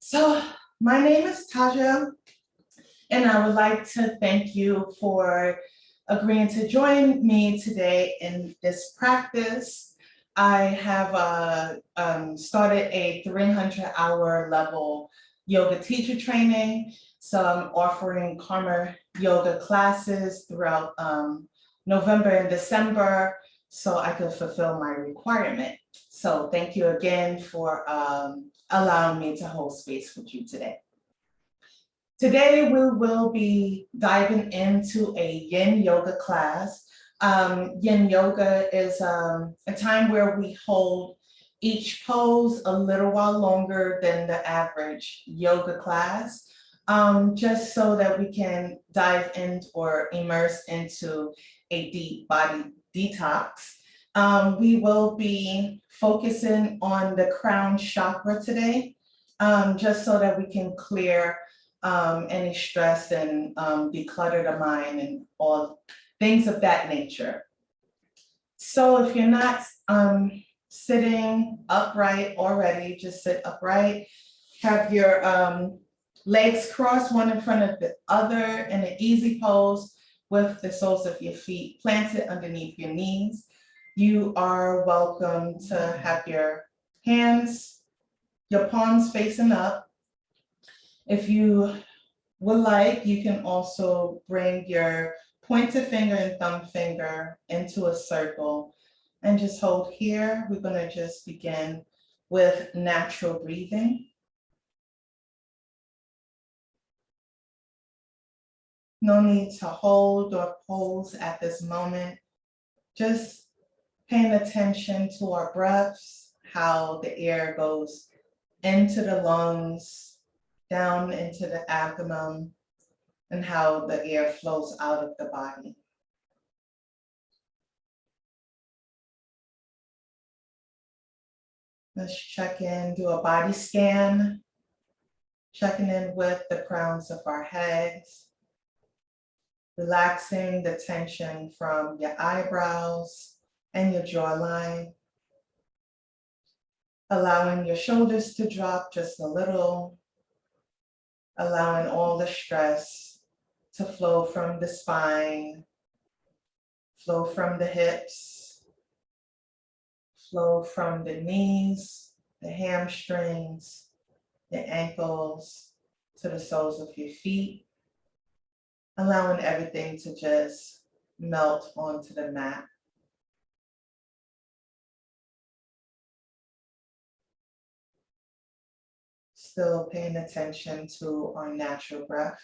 So my name is Taja, and I would like to thank you for agreeing to join me today in this practice. I have started a 300-hour level yoga teacher training. So I'm offering karma yoga classes throughout November and December so I could fulfill my requirement. So thank you again for allowing me to hold space with you today. Today, we will be diving into a Yin Yoga class. Yin Yoga is a time where we hold each pose a little while longer than the average yoga class, just so that we can dive in or immerse into a deep body detox. We will be focusing on the Crown Chakra today, just so that we can clear any stress and declutter the mind and all things of that nature. So if you're not sitting upright already, just sit upright. Have your legs crossed, one in front of the other in an easy pose with the soles of your feet planted underneath your knees. You are welcome to have your hands, your palms facing up. If you would like, you can also bring your pointer finger and thumb finger into a circle and just hold here. We're going to just begin with natural breathing. No need to hold or pose at this moment. Just paying attention to our breaths, how the air goes into the lungs, down into the abdomen, and how the air flows out of the body. Let's check in, do a body scan, checking in with the crowns of our heads, relaxing the tension from your eyebrows and your jawline, allowing your shoulders to drop just a little, allowing all the stress to flow from the spine, flow from the hips, flow from the knees, the hamstrings, the ankles, to the soles of your feet, allowing everything to just melt onto the mat. Still paying attention to our natural breath.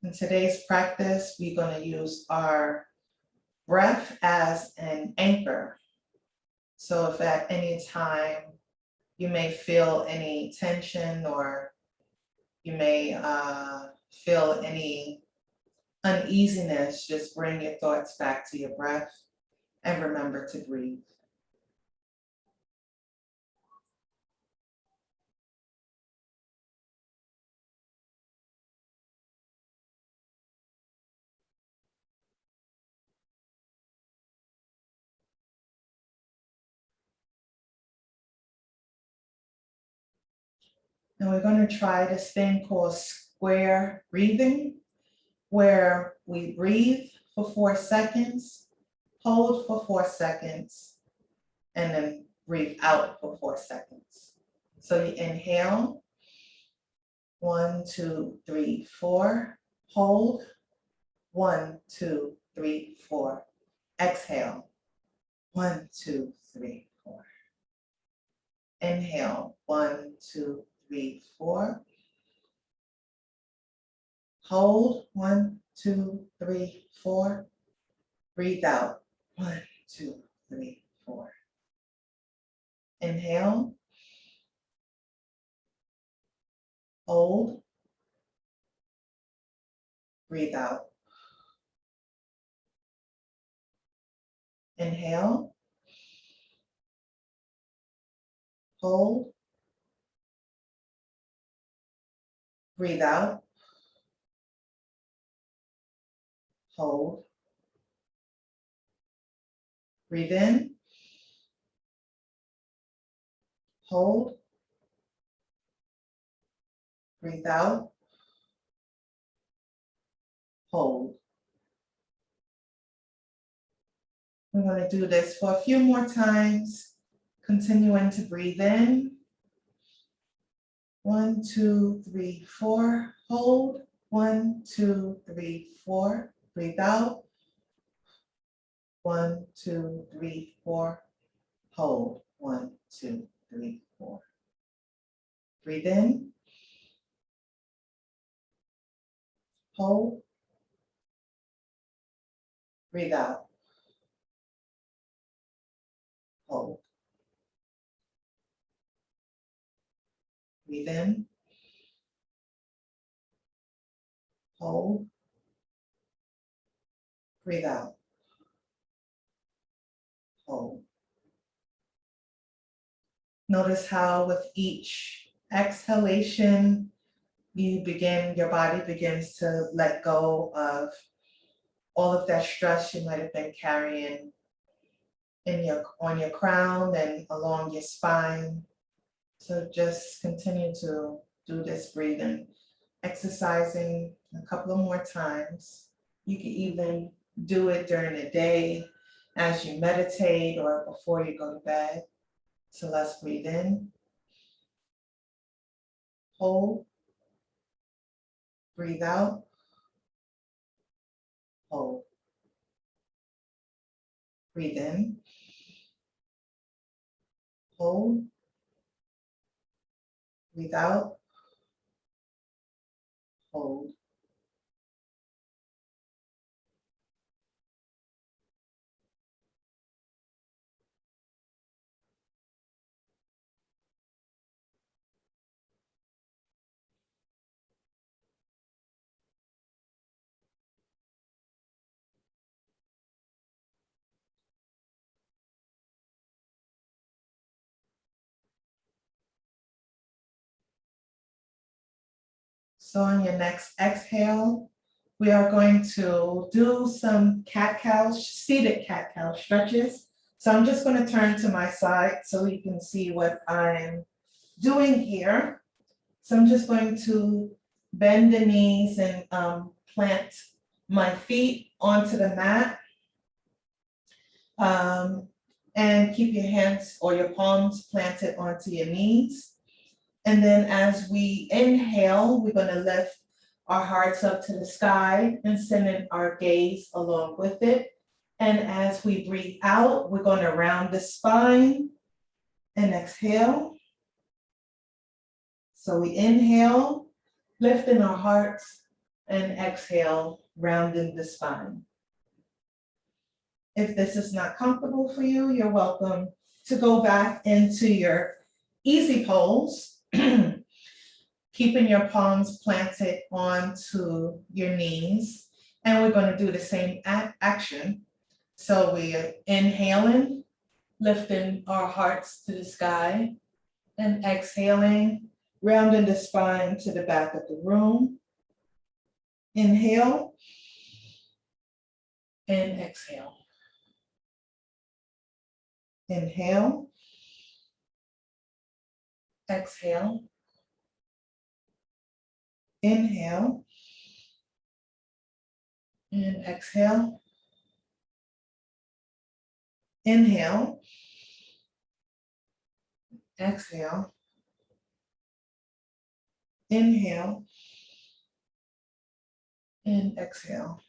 In today's practice, we're going to use our breath as an anchor. So if at any time you may feel any tension or you may feel any uneasiness, just bring your thoughts back to your breath and remember to breathe. And we're going to try this thing called square breathing, where we breathe for 4 seconds, hold for 4 seconds, and then breathe out for 4 seconds. So you inhale, 1, 2, 3, 4, hold, 1, 2, 3, 4, exhale, 1, 2, 3, 4. Inhale, 1, 2, 3, 4. Hold, 1, 2, 3, 4. Breathe out, 1, 2, 3, 4. Inhale. Hold. Breathe out. Inhale. Hold. Breathe out. Hold. Breathe in. hold, breathe out, hold. We're going to do this for a few more times, continuing to breathe in. 1, 2, 3, 4, hold. 1, 2, 3, 4, breathe out. 1, 2, 3, 4, hold. 1, 2, 3, 4. Breathe in, hold, breathe out, hold. Breathe in, hold, breathe out, hold. Notice how with each exhalation, your body begins to let go of all of that stress you might have been carrying on your crown and along your spine. So just continue to do this breathing, exercising a couple of more times. You can even do it during the day as you meditate or before you go to bed. So let's breathe in, hold, breathe out, hold. Breathe in, hold, breathe out, hold. So on your next exhale, we are going to do some seated cat-cow stretches. So I'm just going to turn to my side so you can see what I'm doing here. So I'm just going to bend the knees and plant my feet onto the mat. And keep your hands or your palms planted onto your knees. And then as we inhale, we're going to lift our hearts up to the sky and sending our gaze along with it. And as we breathe out, we're going to round the spine and exhale. So we inhale, lifting our hearts, and exhale, rounding the spine. If this is not comfortable for you, you're welcome to go back into your easy pose. Keeping your palms planted onto your knees. And we're going to do the same action. So we're inhaling, lifting our hearts to the sky, and exhaling, rounding the spine to the back of the room. Inhale and exhale. Inhale, exhale. Inhale and exhale. Inhale, exhale. Inhale and exhale.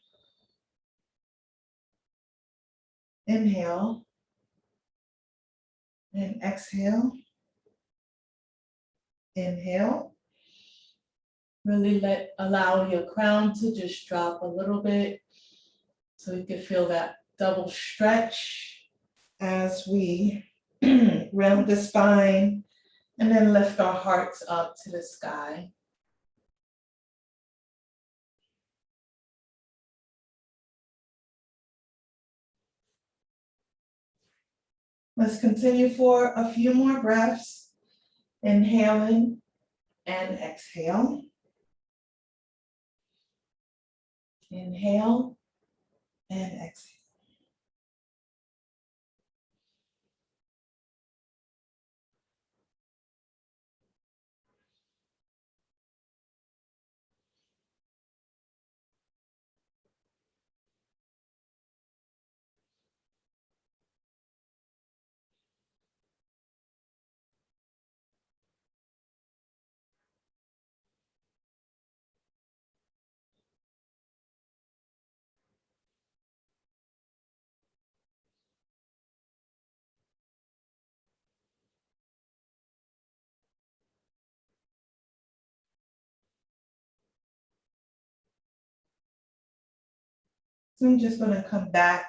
Inhale and exhale. Inhale. Really allow your crown to just drop a little bit so you can feel that double stretch as we round the spine and then lift our hearts up to the sky. Let's continue for a few more breaths, inhaling and exhale. Inhale and exhale. So I'm just gonna come back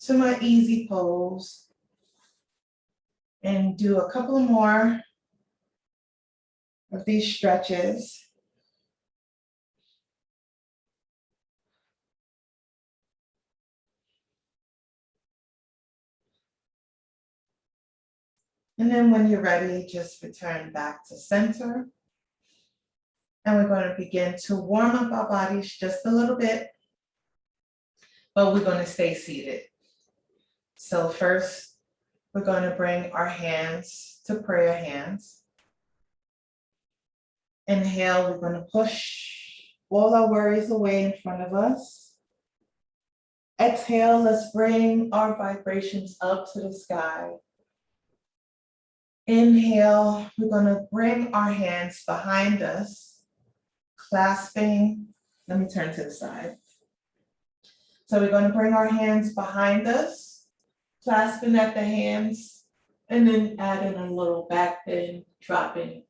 to my easy pose and do a couple more of these stretches. And then when you're ready, just return back to center. And we're going to begin to warm up our bodies just a little bit, but we're going to stay seated. So first, we're going to bring our hands to prayer hands. Inhale, we're going to push all our worries away in front of us. Exhale, let's bring our vibrations up to the sky. Inhale, we're going to bring our hands behind us, clasping. Let me turn to the side. So we're going to bring our hands behind us, clasping at the hands, and then adding a little back bend, dropping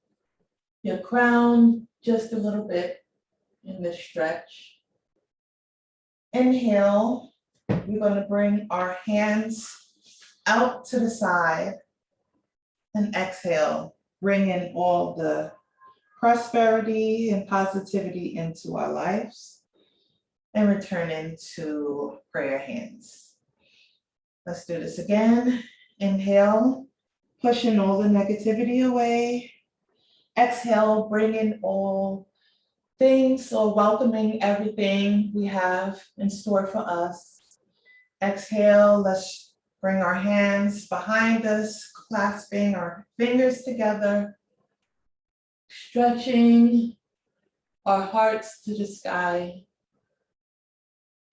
your crown just a little bit in this stretch. Inhale, we're going to bring our hands out to the side. And exhale, bring in all the prosperity and positivity into our lives and return into prayer hands. Let's do this again. Inhale, pushing all the negativity away. Exhale, bringing all things or welcoming everything we have in store for us. Exhale, let's bring our hands behind us, clasping our fingers together, stretching our hearts to the sky.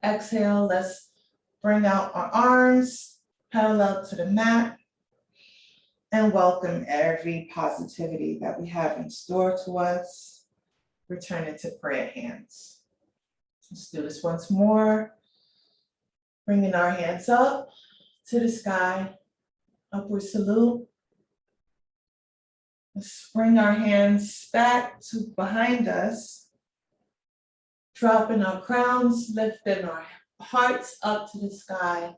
Exhale, let's bring out our arms parallel to the mat and welcome every positivity that we have in store to us. Return it to prayer hands. Let's do this once more. Bringing our hands up to the sky, upward salute. Let's bring our hands back to behind us, dropping our crowns, lifting our hearts up to the sky.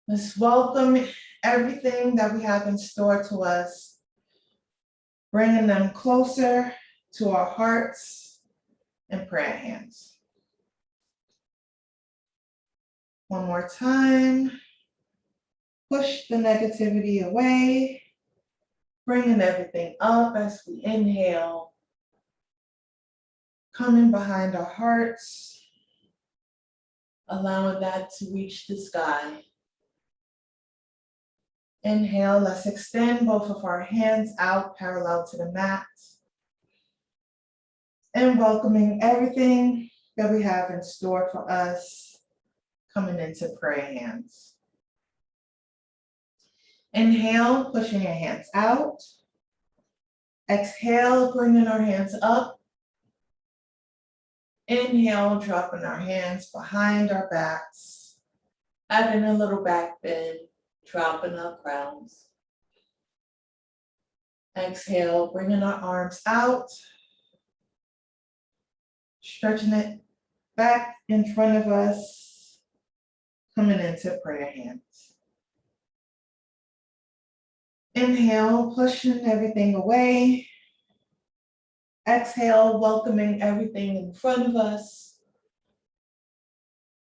Let's welcome everything that we have in store to us, bringing them closer to our hearts and prayer hands. One more time. Push the negativity away, bringing everything up as we inhale, coming behind our hearts, allowing that to reach the sky. Inhale, let's extend both of our hands out parallel to the mat and welcoming everything that we have in store for us, coming into prayer hands. Inhale, pushing your hands out. Exhale, bringing our hands up. Inhale, dropping our hands behind our backs, adding a little back bend, dropping our crowns. Exhale, bringing our arms out, stretching it back in front of us, coming into prayer hands. Inhale, pushing everything away. Exhale, welcoming everything in front of us.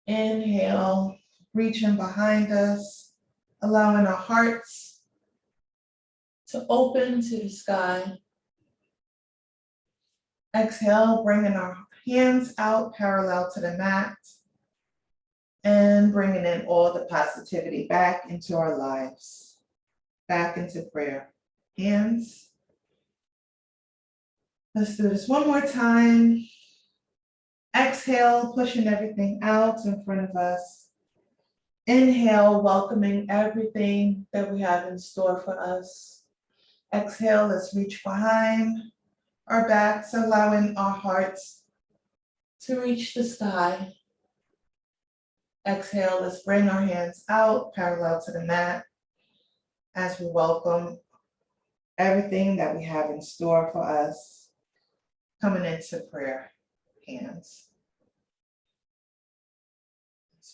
Inhale, reaching behind us, allowing our hearts to open to the sky. Exhale, bringing our hands out parallel to the mat and bringing in all the positivity back into our lives, back into prayer hands. Let's do this one more time. Exhale, pushing everything out in front of us. Inhale, welcoming everything that we have in store for us. Exhale, let's reach behind our backs, allowing our hearts to reach the sky. Exhale, let's bring our hands out parallel to the mat as we welcome everything that we have in store for us, coming into prayer hands.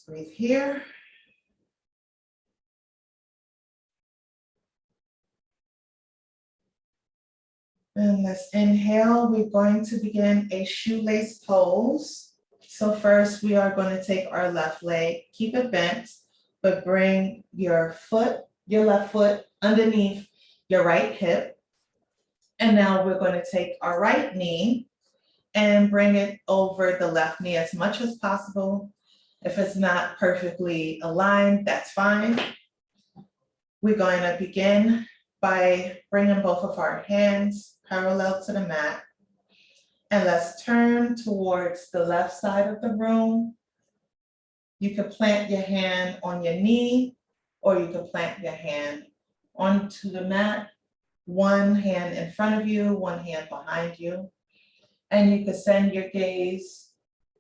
Just breathe here. And let's inhale. We're going to begin a shoelace pose. So first we are going to take our left leg, keep it bent, but bring your left foot underneath your right hip. And now we're going to take our right knee and bring it over the left knee as much as possible. If it's not perfectly aligned, that's fine. We're going to begin by bringing both of our hands parallel to the mat. And let's turn towards the left side of the room. You could plant your hand on your knee, or you could plant your hand onto the mat, one hand in front of you, one hand behind you. And you could send your gaze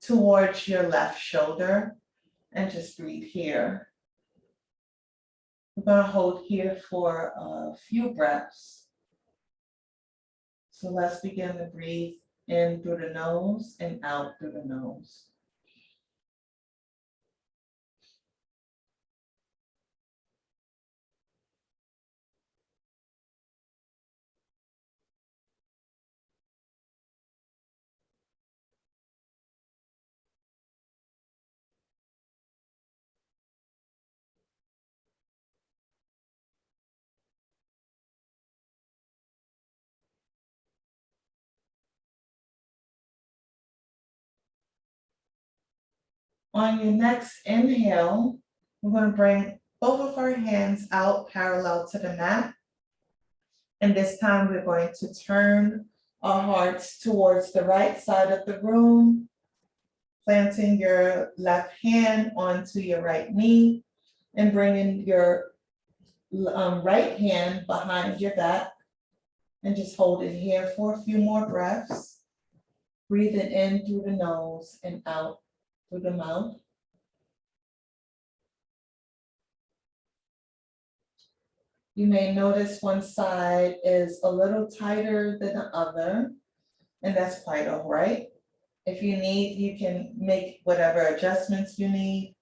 towards your left shoulder and just breathe here. We're going to hold here for a few breaths. So let's begin to breathe in through the nose and out through the nose. On your next inhale, we're going to bring both of our hands out parallel to the mat. And this time we're going to turn our hearts towards the right side of the room, planting your left hand onto your right knee and bringing your right hand behind your back and just hold it here for a few more breaths. Breathing in through the nose and out through the mouth. You may notice one side is a little tighter than the other, and that's quite all right. If you need, you can make whatever adjustments you need.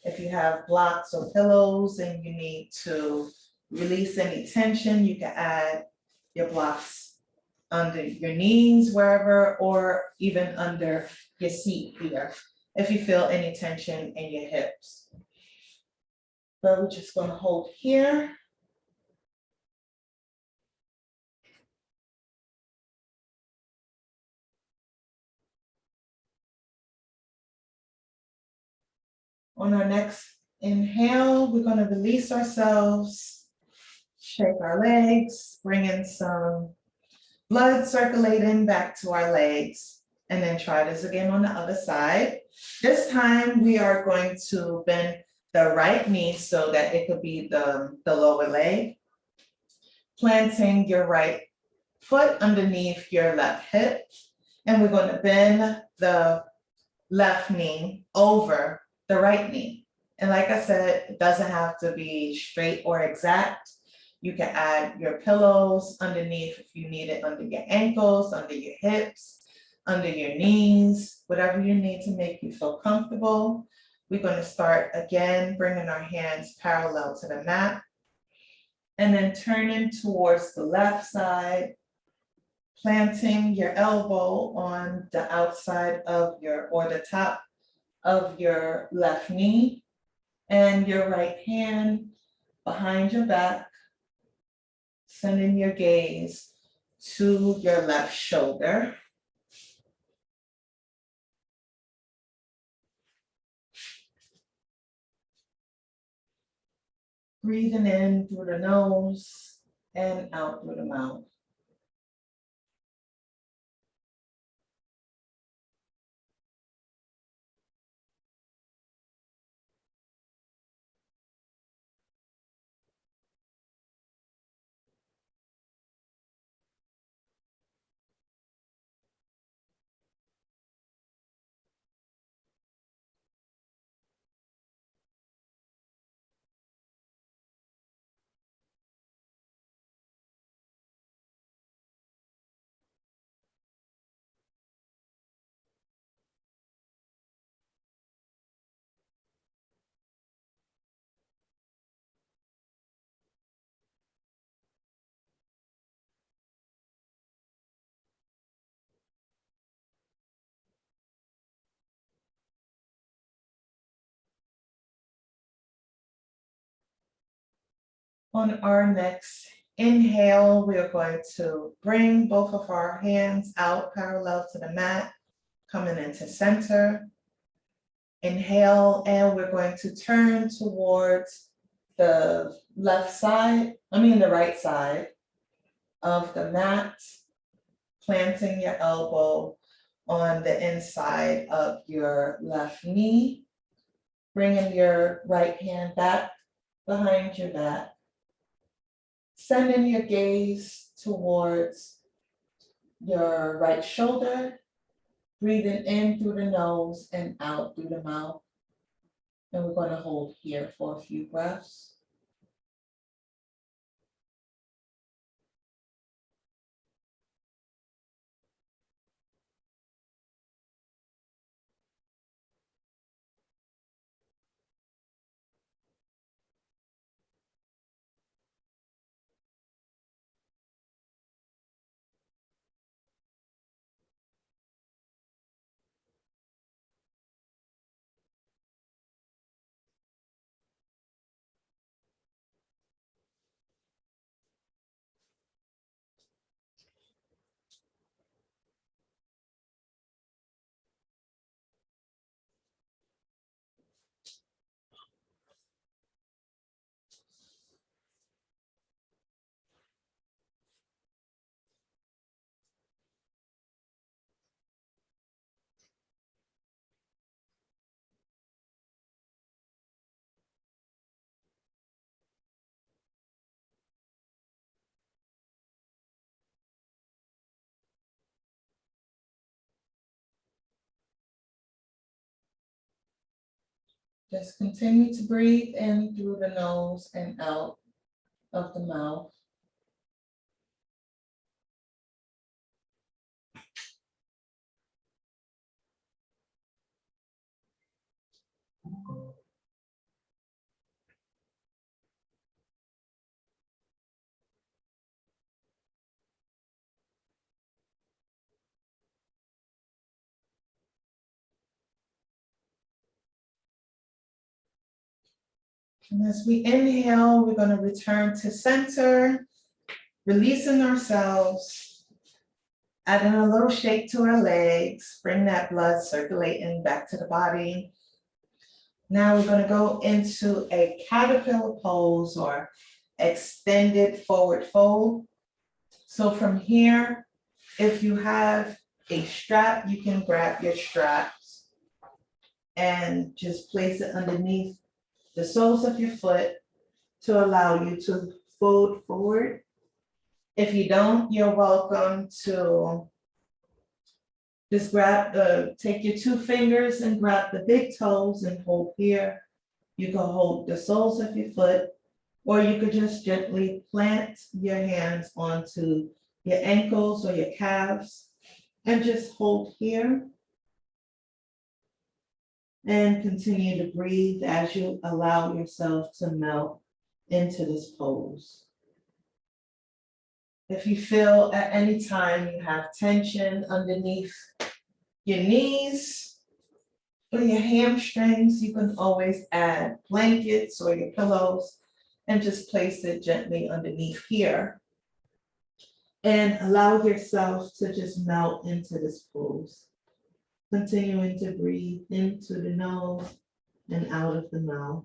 If you have blocks or pillows and you need to release any tension, you can add your blocks under your knees, wherever, or even under your seat here, if you feel any tension in your hips. But we're just going to hold here. On our next inhale, we're going to release ourselves, shake our legs, bring in some blood circulating back to our legs, and then try this again on the other side. This time we are going to bend the right knee so that it could be the lower leg, planting your right foot underneath your left hip, and we're going to bend the left knee over the right knee. And like I said, it doesn't have to be straight or exact. You can add your pillows underneath if you need it, under your ankles, under your hips, under your knees, whatever you need to make you feel comfortable. We're going to start again, bringing our hands parallel to the mat, and then turning towards the left side, planting your elbow on the outside of or the top of your left knee, and your right hand behind your back, sending your gaze to your left shoulder. Breathing in through the nose and out through the mouth. On our next inhale, we are going to bring both of our hands out parallel to the mat, coming into center. Inhale, and we're going to turn towards the the right side of the mat, planting your elbow on the inside of your left knee, bringing your right hand back behind your back, sending your gaze towards your right shoulder, breathing in through the nose and out through the mouth. And we're going to hold here for a few breaths. Just continue to breathe in through the nose and out of the mouth. And as we inhale, we're going to return to center, releasing ourselves, adding a little shake to our legs, bring that blood circulating back to the body. Now we're going to go into a caterpillar pose or extended forward fold. So from here, if you have a strap, you can grab your straps and just place it underneath the soles of your foot to allow you to fold forward. If you don't, you're welcome to just take your two fingers and grab the big toes and hold here. You can hold the soles of your foot, or you could just gently plant your hands onto your ankles or your calves and just hold here. And continue to breathe as you allow yourself to melt into this pose. If you feel at any time you have tension underneath your knees or your hamstrings, you can always add blankets or your pillows and just place it gently underneath here. And allow yourself to just melt into this pose. Continuing to breathe into the nose and out of the mouth.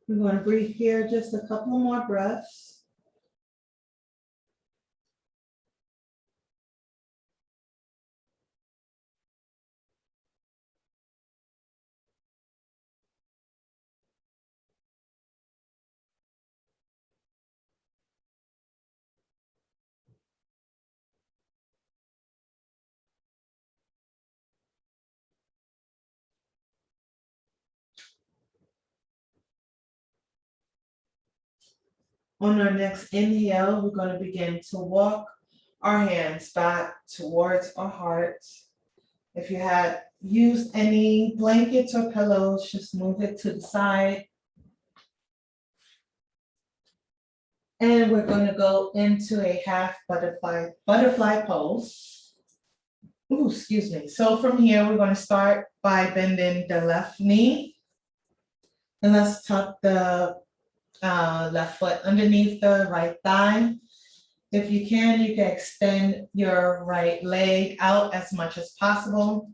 We're going to breathe here just a couple more breaths. On our next inhale, we're going to begin to walk our hands back towards our hearts. If you had used any blankets or pillows, just move it to the side. And we're going to go into a half butterfly pose. Ooh, excuse me. So from here, we're going to start by bending the left knee. And let's tuck the left foot underneath the right thigh. If you can extend your right leg out as much as possible.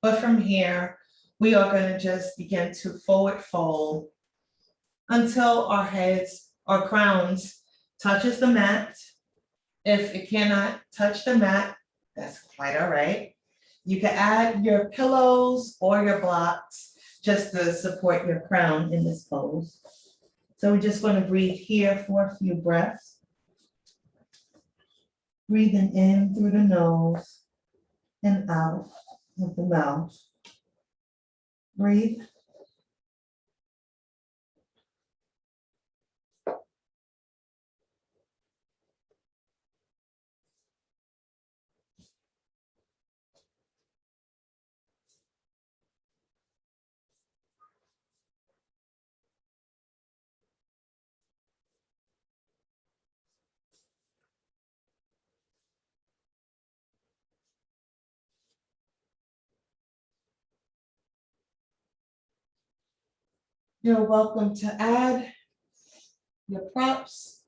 But from here, we are going to just begin to forward fold until our heads or crowns touches the mat. If it cannot touch the mat, that's quite all right. You can add your pillows or your blocks just to support your crown in this pose. So we're just going to breathe here for a few breaths. Breathing in through the nose and out of the mouth. Breathe. You're welcome to add your props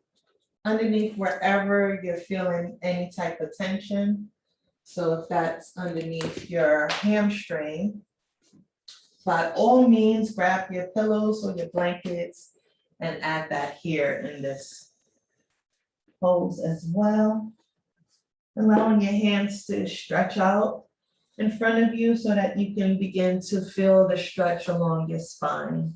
underneath wherever you're feeling any type of tension. So if that's underneath your hamstring, by all means, grab your pillows or your blankets and add that here in this pose as well. Allowing your hands to stretch out in front of you so that you can begin to feel the stretch along your spine.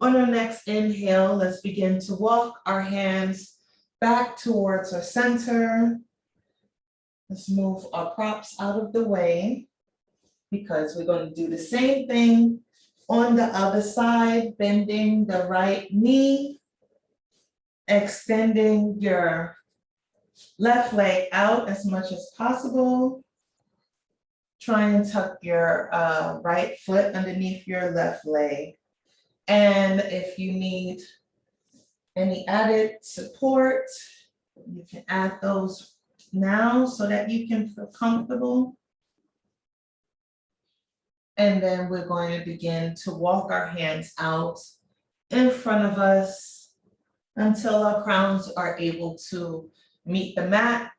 On our next inhale, let's begin to walk our hands back towards our center. Let's move our props out of the way because we're going to do the same thing on the other side, bending the right knee, extending your left leg out as much as possible. Try and tuck your right foot underneath your left leg. And if you need any added support, you can add those now so that you can feel comfortable. And then we're going to begin to walk our hands out in front of us until our crowns are able to meet the mat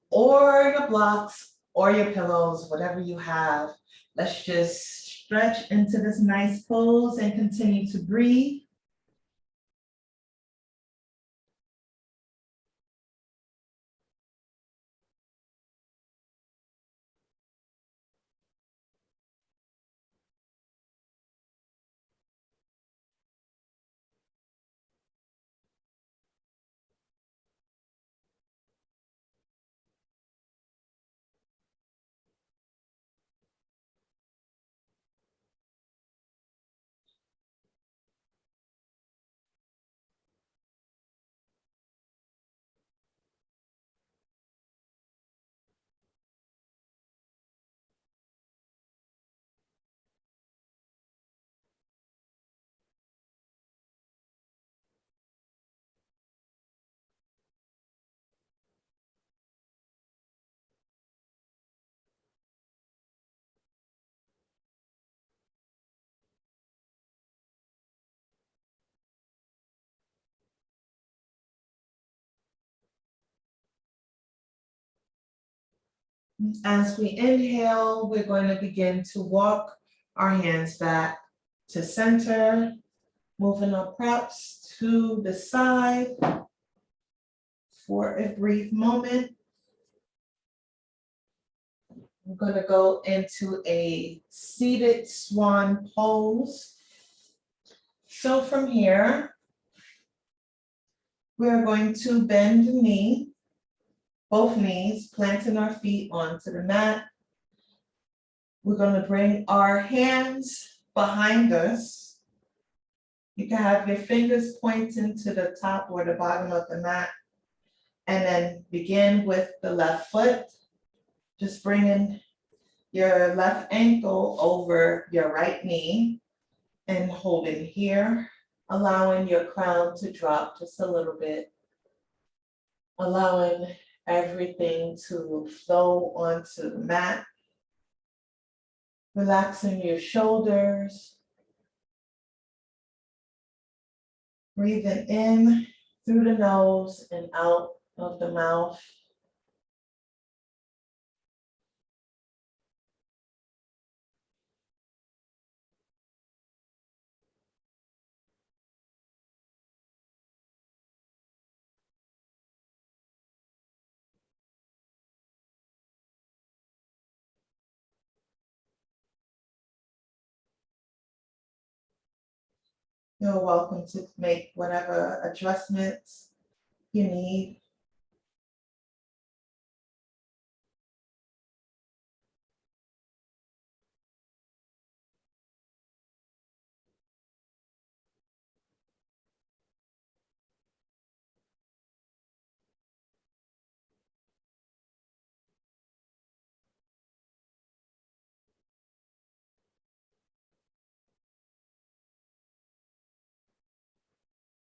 or your blocks or your pillows, whatever you have. Let's just stretch into this nice pose and continue to breathe. As we inhale, we're going to begin to walk our hands back to center, moving our props to the side for a brief moment. We're going to go into a seated swan pose. So from here, we're going to bend the knee, both knees, planting our feet onto the mat. We're going to bring our hands behind us. You can have your fingers pointing to the top or the bottom of the mat. And then begin with the left foot. Just bringing your left ankle over your right knee and holding here, allowing your crown to drop just a little bit, allowing everything to flow onto the mat, relaxing your shoulders, breathing in through the nose and out of the mouth. You're welcome to make whatever adjustments you need.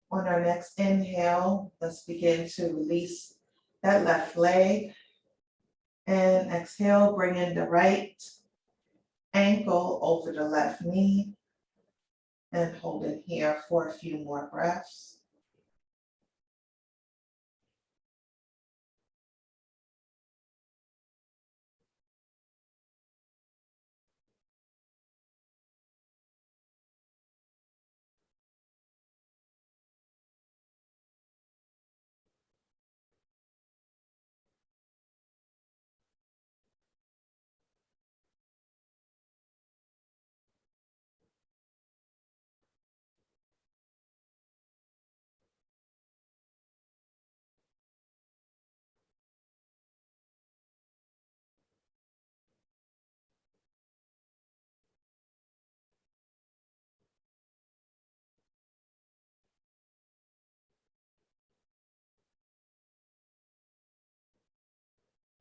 On our next inhale, let's begin to release that left leg. And exhale, bring in the right ankle over the left knee and hold it here for a few more breaths.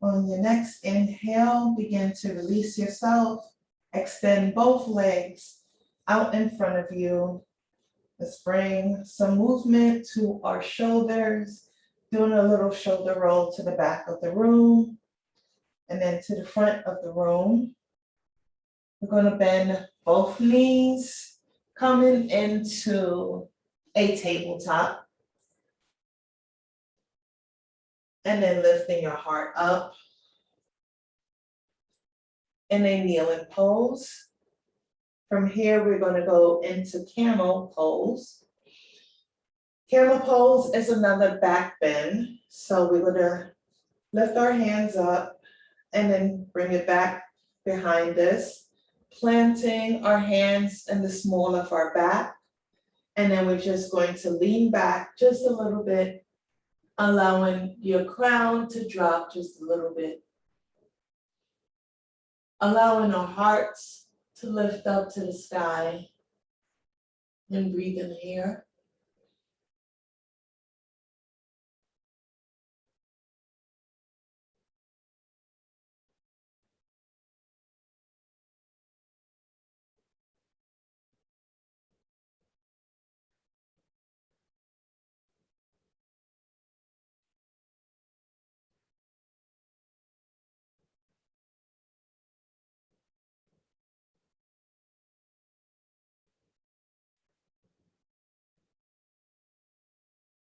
On your next inhale, begin to release yourself. Extend both legs out in front of you. Let's bring some movement to our shoulders, doing a little shoulder roll to the back of the room and then to the front of the room. We're going to bend both knees, coming into a tabletop. And then lifting your heart up in a kneeling pose. From here, we're going to go into camel pose. Camel pose is another back bend. So we're going to lift our hands up and then bring it back behind us, planting our hands in the small of our back. And then we're just going to lean back just a little bit, allowing your crown to drop just a little bit. Allowing our hearts to lift up to the sky and breathe in here.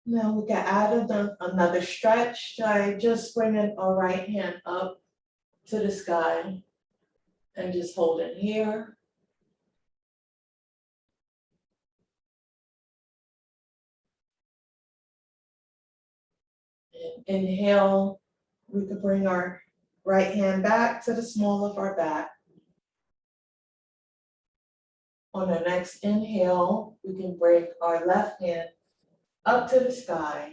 Now we can add another stretch by just bringing our right hand up to the sky and just hold it here. And inhale, we can bring our right hand back to the small of our back. On our next inhale, we can bring our left hand up to the sky.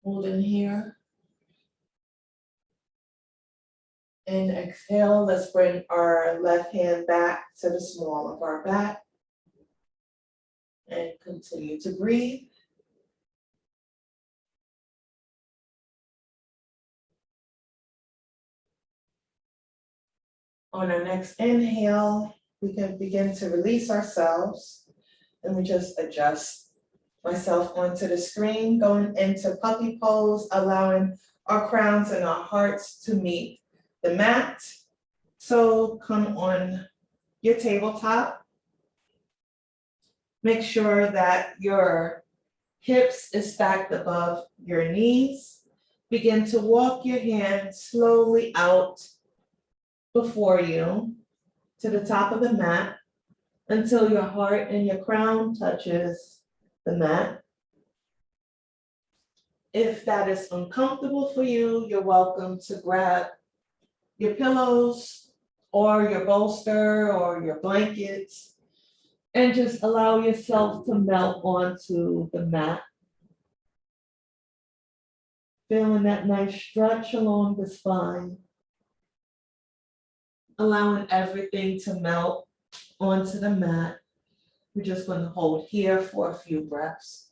Hold in here. And exhale, let's bring our left hand back to the small of our back. And continue to breathe. On our next inhale, we can begin to release ourselves, and we just adjust myself onto the screen, going into puppy pose, allowing our crowns and our hearts to meet the mat. So come on your tabletop. Make sure that your hips is stacked above your knees. Begin to walk your hands slowly out before you to the top of the mat until your heart and your crown touches the mat. If that is uncomfortable for you, you're welcome to grab your pillows or your bolster or your blankets and just allow yourself to melt onto the mat. Feeling that nice stretch along the spine. Allowing everything to melt onto the mat. We're just going to hold here for a few breaths.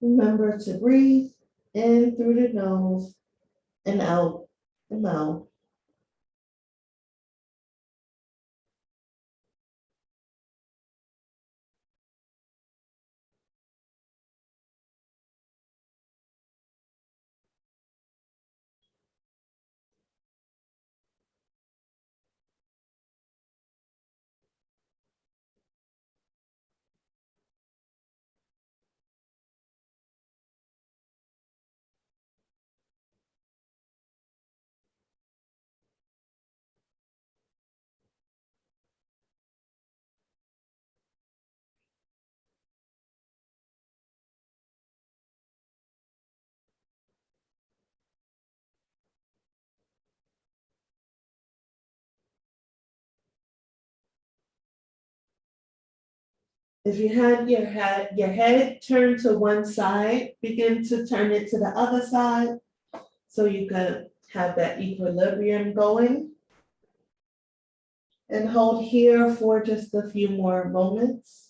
Remember to breathe in through the nose and out the mouth. If you had your head turned to one side, begin to turn it to the other side so you can have that equilibrium going. And hold here for just a few more moments.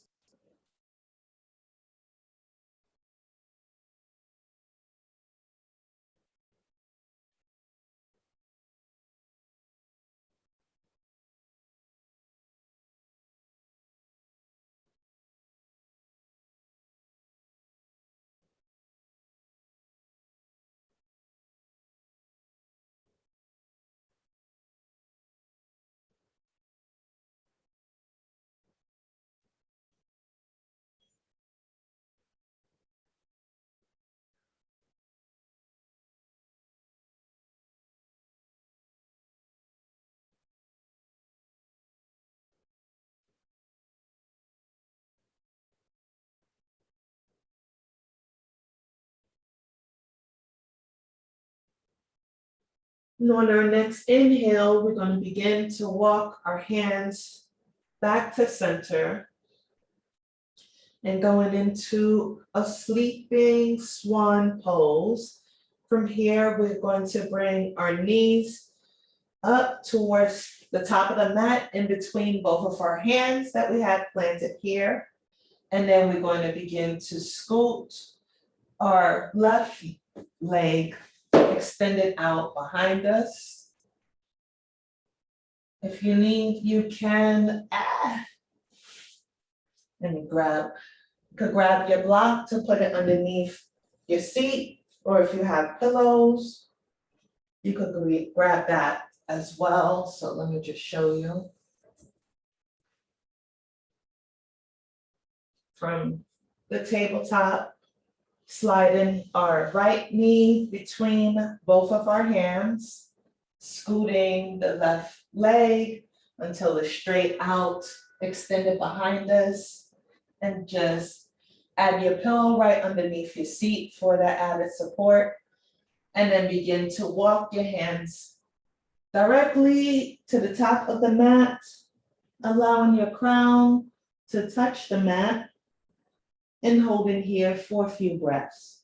And on our next inhale, we're going to begin to walk our hands back to center and going into a sleeping swan pose. From here, we're going to bring our knees up towards the top of the mat in between both of our hands that we have planted here. And then we're going to begin to scoot our left leg extended out behind us. If you need, you can let me grab, you could grab your block to put it underneath your seat, or if you have pillows, you could grab that as well. So let me just show you. From the tabletop, sliding our right knee between both of our hands, scooting the left leg until it's straight out, extended behind us, and just add your pillow right underneath your seat for that added support. And then begin to walk your hands directly to the top of the mat, allowing your crown to touch the mat, and holding here for a few breaths.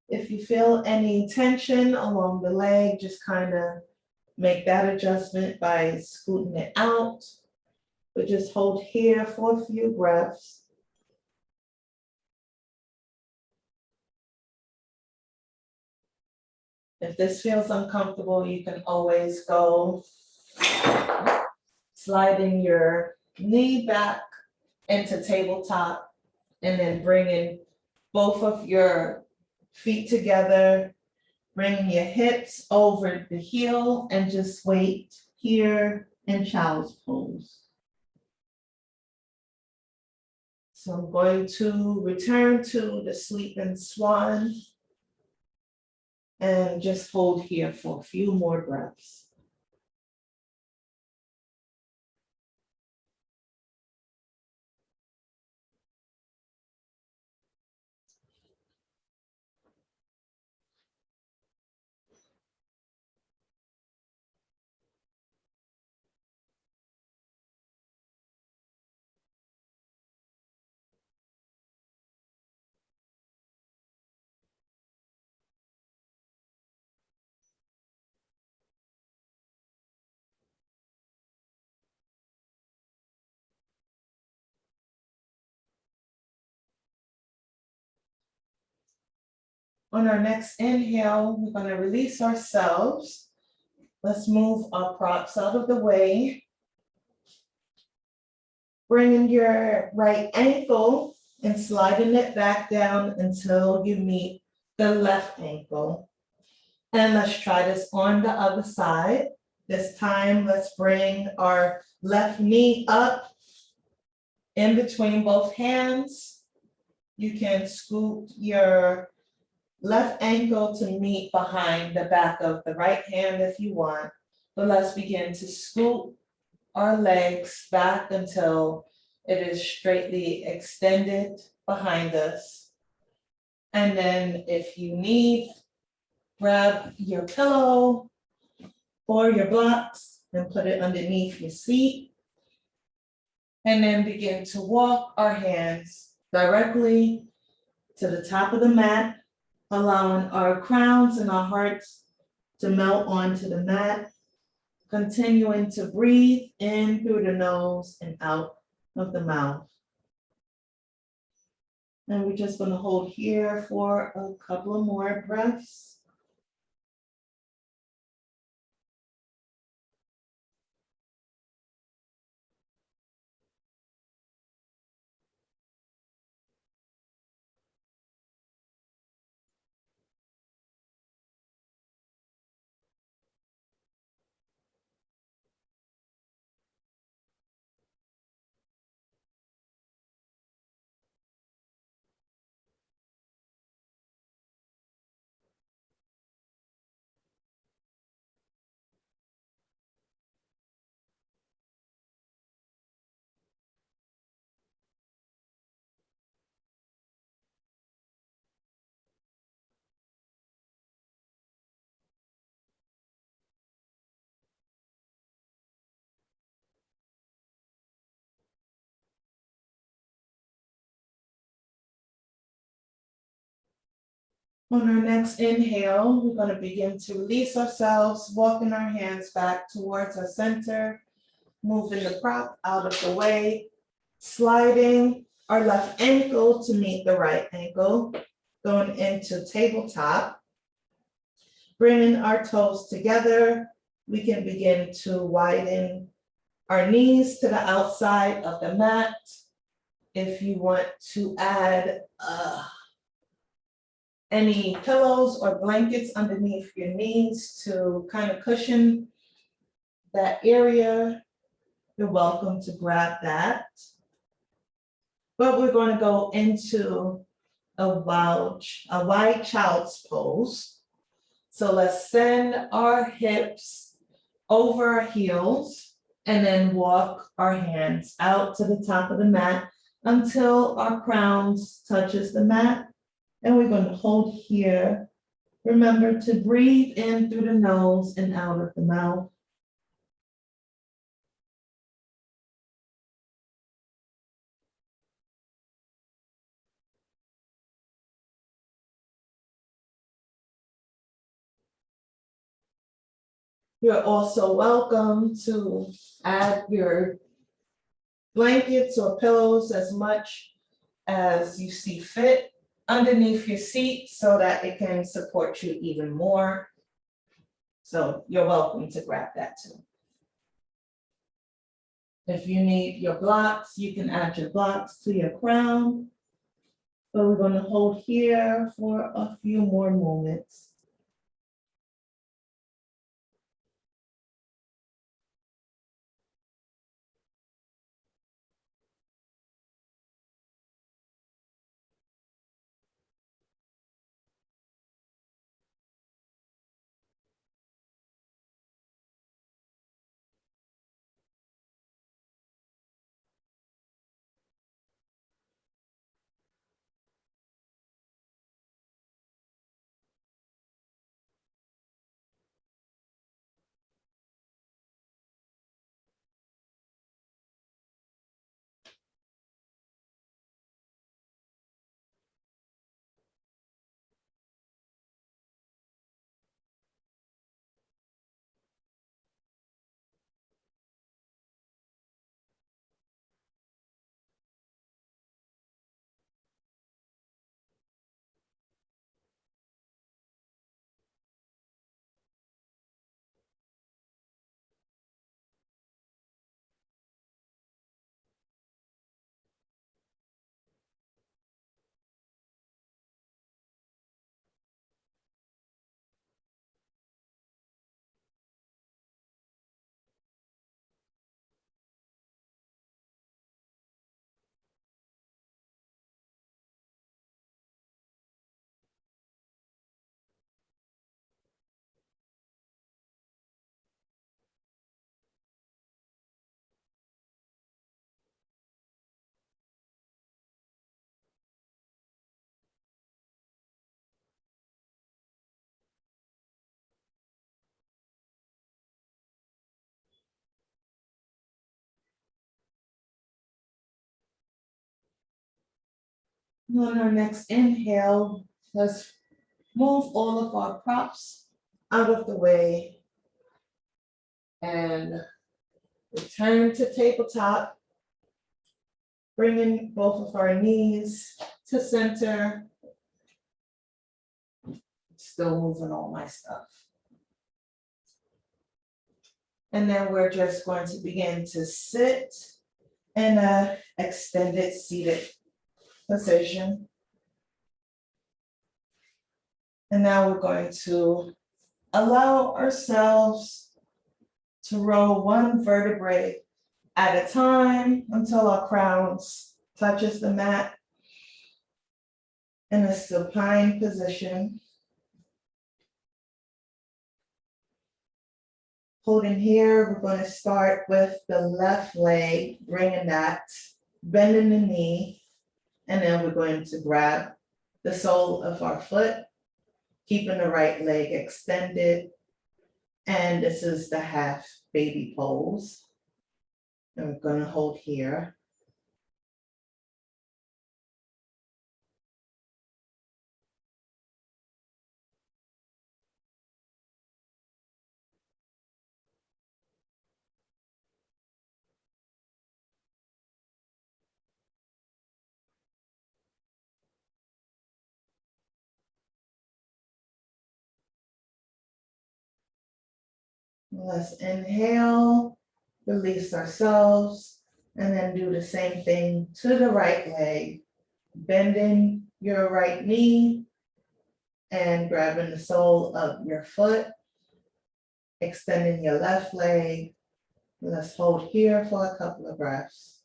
If you feel any tension along the leg, just kind of make that adjustment by scooting it out, but just hold here for a few breaths. If this feels uncomfortable, you can always go sliding your knee back into tabletop and then bringing both of your feet together, bringing your hips over the heel and just wait here in child's pose. So I'm going to return to the sleeping swan and just hold here for a few more breaths. On our next inhale, we're going to release ourselves. Let's move our props out of the way. Bringing your right ankle and sliding it back down until you meet the left ankle. And let's try this on the other side. This time, let's bring our left knee up in between both hands. You can scoot your left ankle to meet behind the back of the right hand if you want. But let's begin to scoot our legs back until it is straightly extended behind us. And then if you need, grab your pillow or your blocks and put it underneath your seat. And then begin to walk our hands directly to the top of the mat, allowing our crowns and our hearts to melt onto the mat, continuing to breathe in through the nose and out of the mouth. And we're just going to hold here for a couple of more breaths. On our next inhale, we're going to begin to release ourselves, walking our hands back towards our center, moving the prop out of the way, sliding our left ankle to meet the right ankle, going into tabletop, bringing our toes together. We can begin to widen our knees to the outside of the mat. If you want to add any pillows or blankets underneath your knees to kind of cushion that area, you're welcome to grab that. But we're going to go into a wide child's pose. So let's send our hips over our heels and then walk our hands out to the top of the mat until our crowns touches the mat. And we're going to hold here. Remember to breathe in through the nose and out of the mouth. You're also welcome to add your blankets or pillows as much as you see fit underneath your seat so that it can support you even more. So you're welcome to grab that too. If you need your blocks, you can add your blocks to your crown. But we're going to hold here for a few more moments. On our next inhale, let's move all of our props out of the way and return to tabletop, bringing both of our knees to center. Still moving all my stuff. And then we're just going to begin to sit in an extended seated position. And now we're going to allow ourselves to roll one vertebrae at a time until our crowns touches the mat in a supine position. Holding here, we're going to start with the left leg, bringing that, bending the knee, and then we're going to grab the sole of our foot, keeping the right leg extended. And this is the half baby pose. And we're going to hold here. Let's inhale, release ourselves, and then do the same thing to the right leg, bending your right knee and grabbing the sole of your foot, extending your left leg. Let's hold here for a couple of breaths.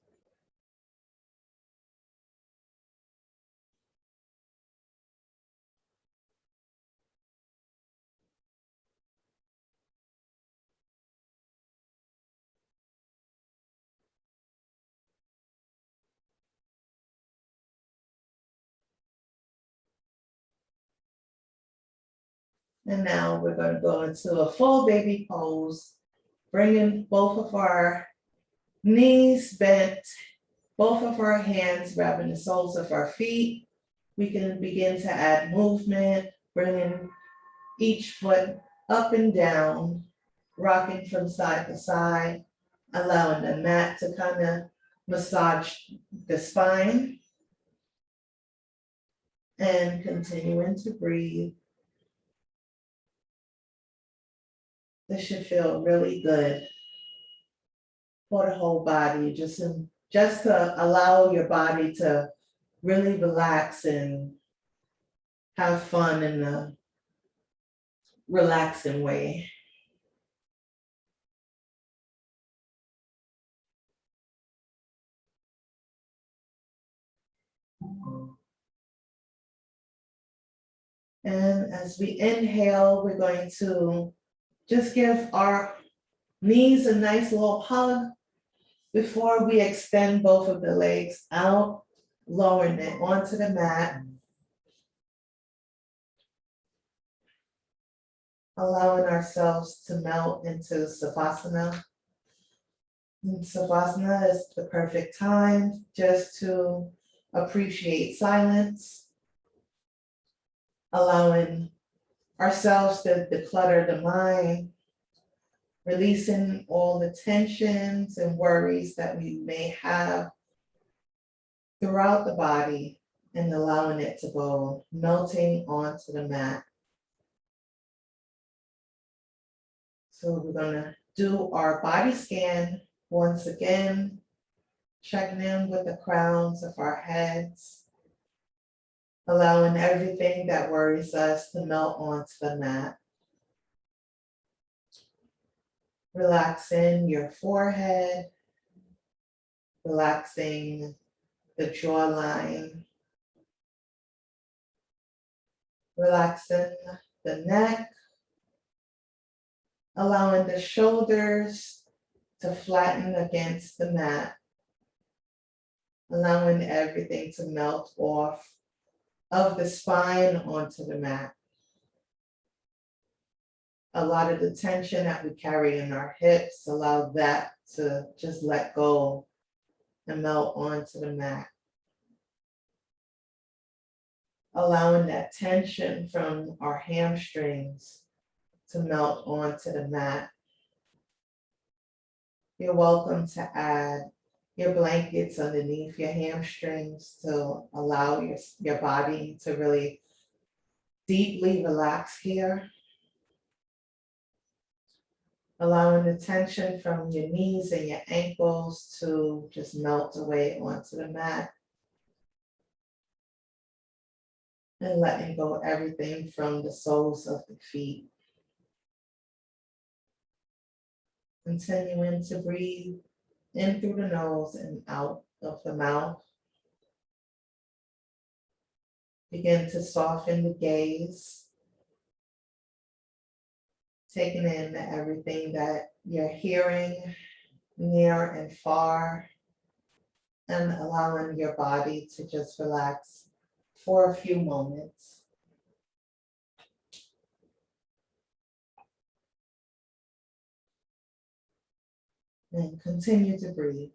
And now we're going to go into a full baby pose, bringing both of our knees bent, both of our hands grabbing the soles of our feet. We can begin to add movement, bringing each foot up and down, rocking from side to side, allowing the mat to kind of massage the spine, and continuing to breathe. This should feel really good for the whole body, just to allow your body to really relax and have fun in a relaxing way. And as we inhale, we're going to just give our knees a nice little hug before we extend both of the legs out, lowering it onto the mat. Allowing ourselves to melt into Savasana. And Savasana is the perfect time just to appreciate silence, allowing ourselves to declutter the mind, releasing all the tensions and worries that we may have throughout the body and allowing it to go melting onto the mat. So we're gonna do our body scan once again, checking in with the crowns of our heads, allowing everything that worries us to melt onto the mat. Relaxing your forehead, relaxing the jawline, relaxing the neck, allowing the shoulders to flatten against the mat, allowing everything to melt off of the spine onto the mat. A lot of the tension that we carry in our hips, allow that to just let go and melt onto the mat. Allowing that tension from our hamstrings to melt onto the mat. You're welcome to add your blankets underneath your hamstrings to allow your body to really deeply relax here. Allowing the tension from your knees and your ankles to just melt away onto the mat. And letting go everything from the soles of the feet. Continuing to breathe in through the nose and out of the mouth. Begin to soften the gaze. Taking in everything that you're hearing near and far. And allowing your body to just relax for a few moments. And continue to breathe.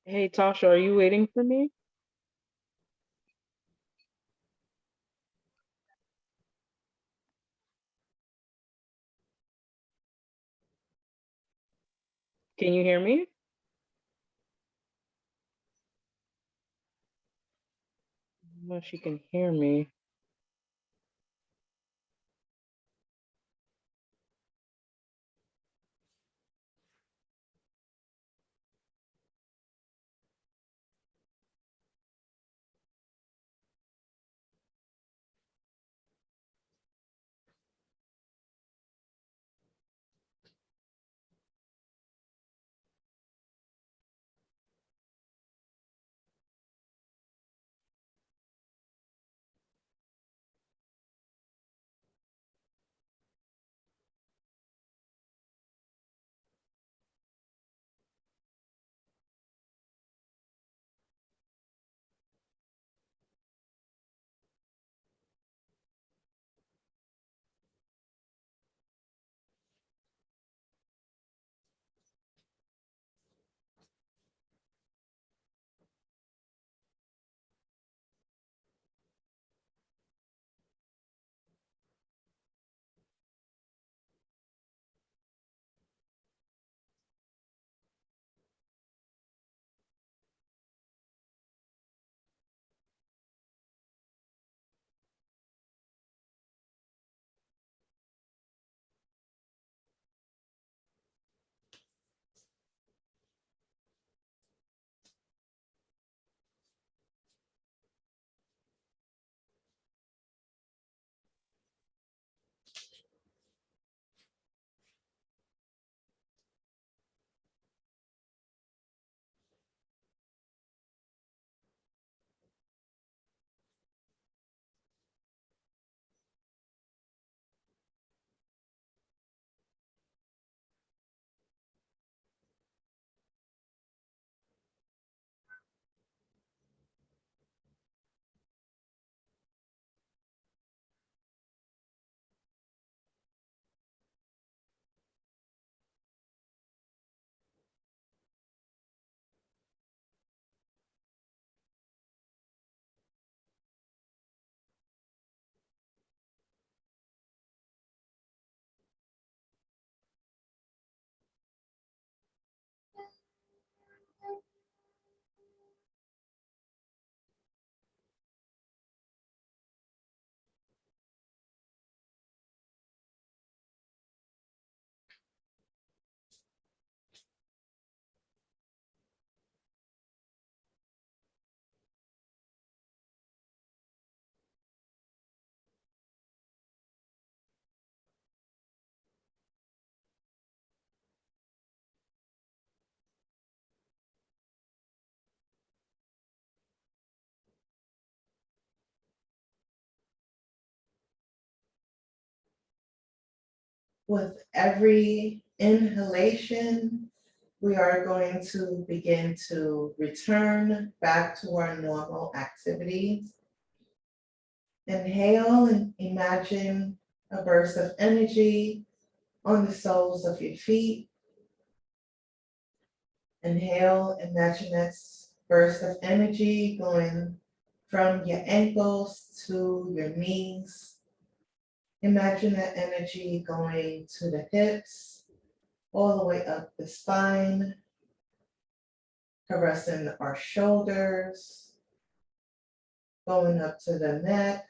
Hey Tasha, are you waiting for me? Can you hear me? I don't know if she can hear me. With every inhalation, we are going to begin to return back to our normal activities. Inhale and imagine a burst of energy on the soles of your feet. Inhale, imagine that burst of energy going from your ankles to your knees. Imagine that energy going to the hips, all the way up the spine, caressing our shoulders, going up to the neck,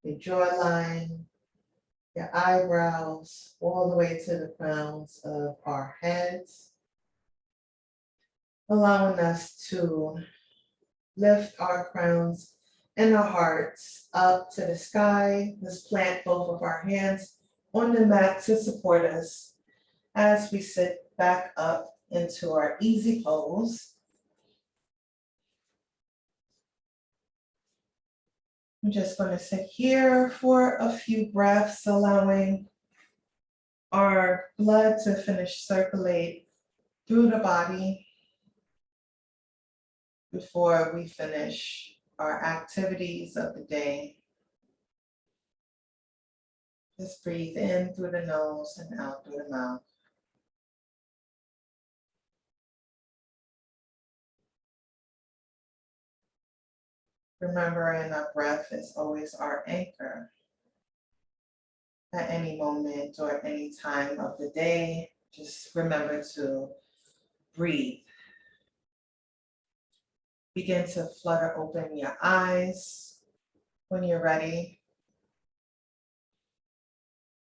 your jawline, your eyebrows, all the way to the crowns of our heads, allowing us to lift our crowns and our hearts up to the sky. Let's plant both of our hands on the mat to support us as we sit back up into our easy pose. I'm just going to sit here for a few breaths, allowing our blood to finish circulate through the body before we finish our activities of the day. Just breathe in through the nose and out through the mouth. remembering our breath is always our anchor. At any moment or any time of the day, just remember to breathe. Begin to flutter open your eyes when you're ready.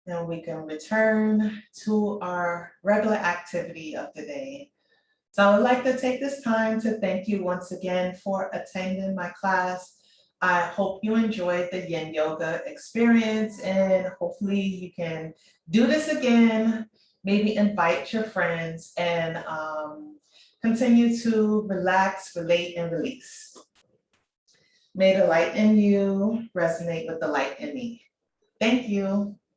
And we can return to our regular activity of the day. So I would like to take this time to thank you once again for attending my class. I hope you enjoyed the Yin Yoga experience, and hopefully you can do this again, maybe invite your friends, and continue to relax, relate, and release. May the light in you resonate with the light in me. Thank you.